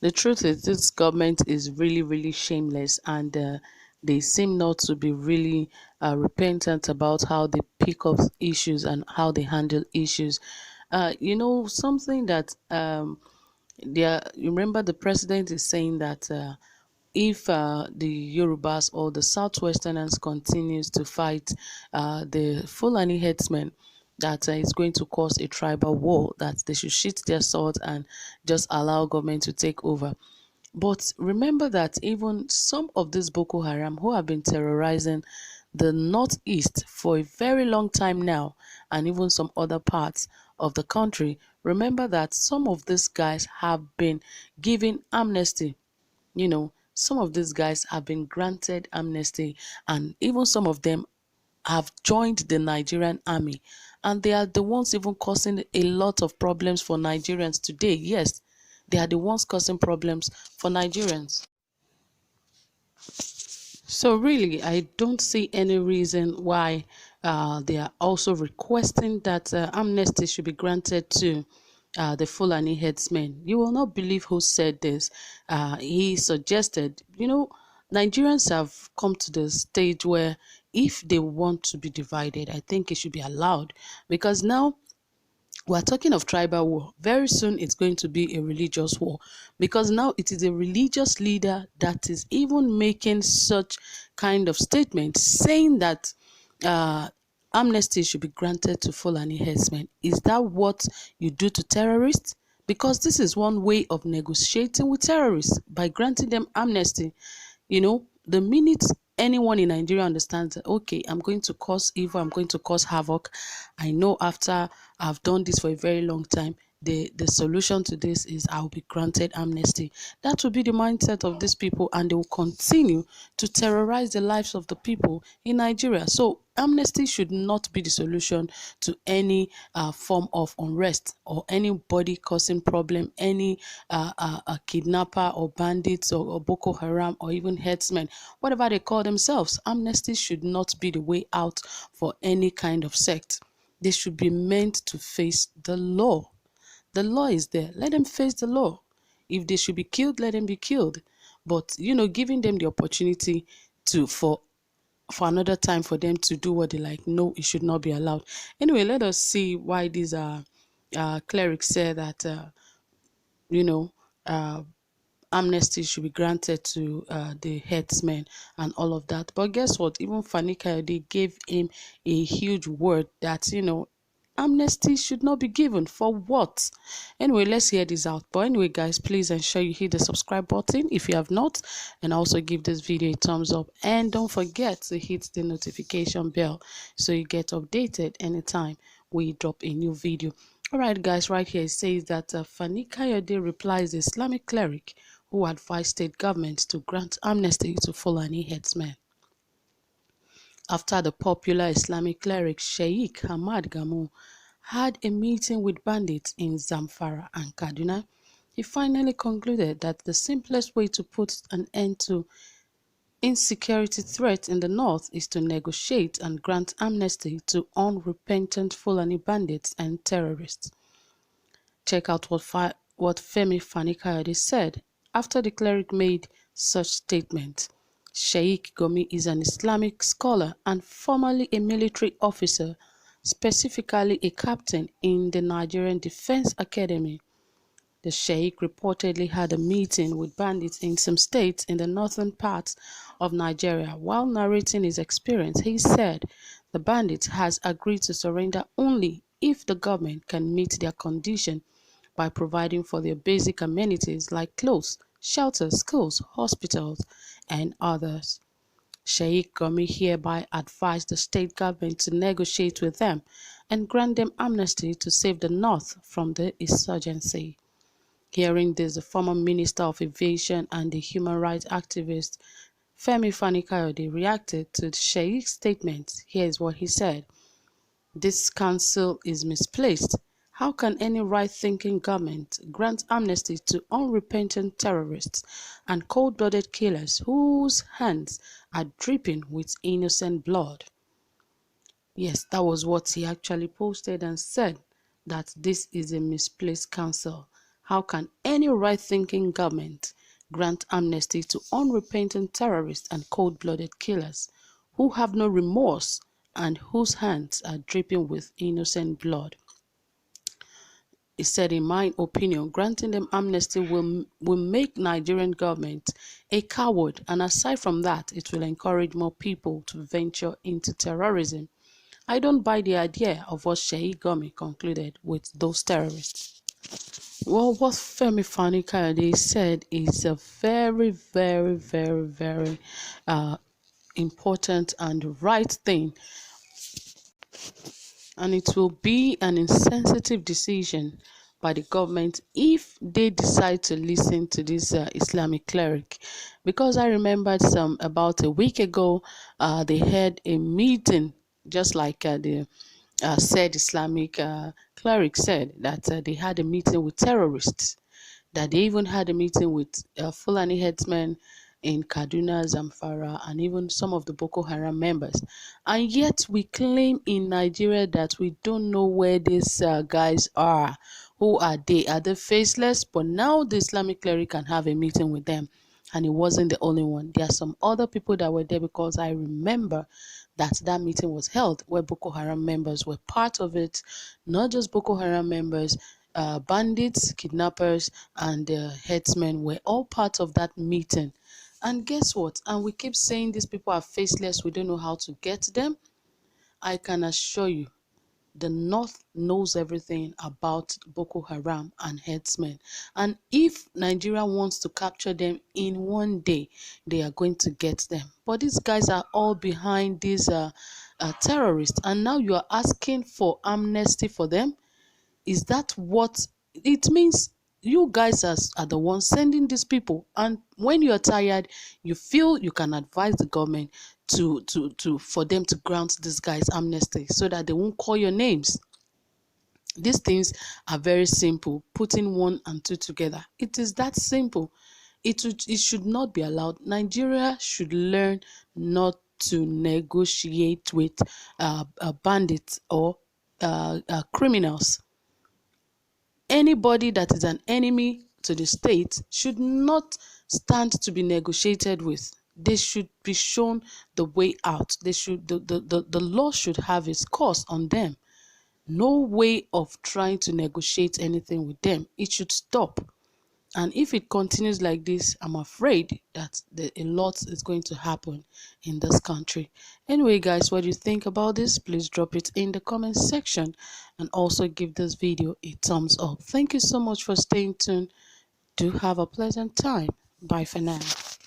The truth is, this government is really, really shameless, and they seem not to be really repentant about how they pick up issues and how they handle issues. Something that you remember the president is saying that if the Yorubas or the Southwesterners continues to fight the Fulani headsmen, that is going to cause a tribal war, that they should sheath their swords and just allow government to take over. But remember that even some of these Boko Haram who have been terrorizing the northeast for a very long time now, and even some other parts of the country, remember that some of these guys have been given amnesty. Some of these guys have been granted amnesty, and even some of them have joined the Nigerian army, and they are the ones even causing a lot of problems for Nigerians today. Yes, they are the ones causing problems for Nigerians. So really, I don't see any reason why they are also requesting that amnesty should be granted to the Fulani headsmen. You will not believe who said this. He suggested, Nigerians have come to the stage where if they want to be divided, I think it should be allowed, because now we're talking of tribal war. Very soon it's going to be a religious war, because now it is a religious leader that is even making such kind of statement, saying that uh, amnesty should be granted to Fulani herdsmen. Is that what you do to terrorists? Because this is one way of negotiating with terrorists, by granting them amnesty. The minute anyone in Nigeria understands that, okay, I'm going to cause evil, I'm going to cause havoc, I know after I've done this for a very long time, the solution to this is I'll be granted amnesty. That will be the mindset of these people, and they will continue to terrorize the lives of the people in Nigeria. So amnesty should not be the solution to any form of unrest or anybody causing problem, any kidnapper or bandits or Boko Haram or even herdsmen, whatever they call themselves. Amnesty should not be the way out for any kind of sect. They should be meant to face the law. The law is there. Let them face the law. If they should be killed, let them be killed. But giving them the opportunity to for another time for them to do what they like, no, it should not be allowed. Anyway, let us see why these clerics say that you know uh, amnesty should be granted to the headsmen and all of that. But guess what? Even Fani Kayode gave him a huge word that, amnesty should not be given. For what? Anyway, let's hear this out. But anyway, guys, please ensure you hit the subscribe button if you have not, and also give this video a thumbs up. And don't forget to hit the notification bell so you get updated anytime we drop a new video. Alright guys, right here it says that Fani Kayode replies the Islamic cleric who advised state governments to grant amnesty to Fulani headsmen. After the popular Islamic cleric Sheikh Hamad Gamu had a meeting with bandits in Zamfara and Kaduna, he finally concluded that the simplest way to put an end to insecurity threat in the north is to negotiate and grant amnesty to unrepentant Fulani bandits and terrorists. Check out what Femi Fani-Kayode said after the cleric made such statement. Sheikh Gumi is an Islamic scholar and formerly a military officer, specifically a captain in the Nigerian Defense Academy. The Sheikh reportedly had a meeting with bandits in some states in the northern parts of Nigeria. While narrating his experience, he said the bandits has agreed to surrender only if the government can meet their condition by providing for their basic amenities like clothes, shelter, schools, hospitals, and others. Sheikh Gumi hereby advised the state government to negotiate with them and grant them amnesty to save the North from the insurgency. Hearing this, the former Minister of Aviation and the human rights activist Femi Fani-Kayode reacted to the Sheikh's statement. Here is what he said. This counsel is misplaced. How can any right-thinking government grant amnesty to unrepentant terrorists and cold-blooded killers whose hands are dripping with innocent blood? Yes, that was what he actually posted and said, that this is a misplaced counsel. How can any right-thinking government grant amnesty to unrepentant terrorists and cold-blooded killers who have no remorse and whose hands are dripping with innocent blood? He said, in my opinion, granting them amnesty will make Nigerian government a coward, and aside from that, it will encourage more people to venture into terrorism. I don't buy the idea of what Sheikh Gumi concluded with those terrorists. Well, what Femi Fani-Kayode said is a very, very, very, very important and right thing, and it will be an insensitive decision by the government if they decide to listen to this Islamic cleric. Because I remembered about a week ago, they had a meeting, just like the said Islamic cleric said, that they had a meeting with terrorists, that they even had a meeting with Fulani headsmen in Kaduna, Zamfara, and even some of the Boko Haram members. And yet we claim in Nigeria that we don't know where these guys are. Who are they? Are they faceless? But now the Islamic cleric can have a meeting with them. And he wasn't the only one. There are some other people that were there, because I remember that meeting was held where Boko Haram members were part of it. Not just Boko Haram members, bandits, kidnappers, and herdsmen were all part of that meeting. And guess what? And we keep saying these people are faceless, we don't know how to get them. I can assure you, the North knows everything about Boko Haram and herdsmen. And if Nigeria wants to capture them in one day, they are going to get them. But these guys are all behind these terrorists. And now you are asking for amnesty for them? Is that what it means? You guys are the ones sending these people, and when you're tired, you feel you can advise the government for them to grant these guys amnesty so that they won't call your names. These things are very simple. Putting one and two together, it is that simple. It should not be allowed. Nigeria should learn not to negotiate with bandits or criminals. Anybody that is an enemy to the state should not stand to be negotiated with. They should be shown the way out. The law should have its course on them. No way of trying to negotiate anything with them. It should stop. And if it continues like this, I'm afraid that a lot is going to happen in this country. Anyway, guys, what do you think about this? Please drop it in the comment section, and also give this video a thumbs up. Thank you so much for staying tuned. Do have a pleasant time. Bye for now.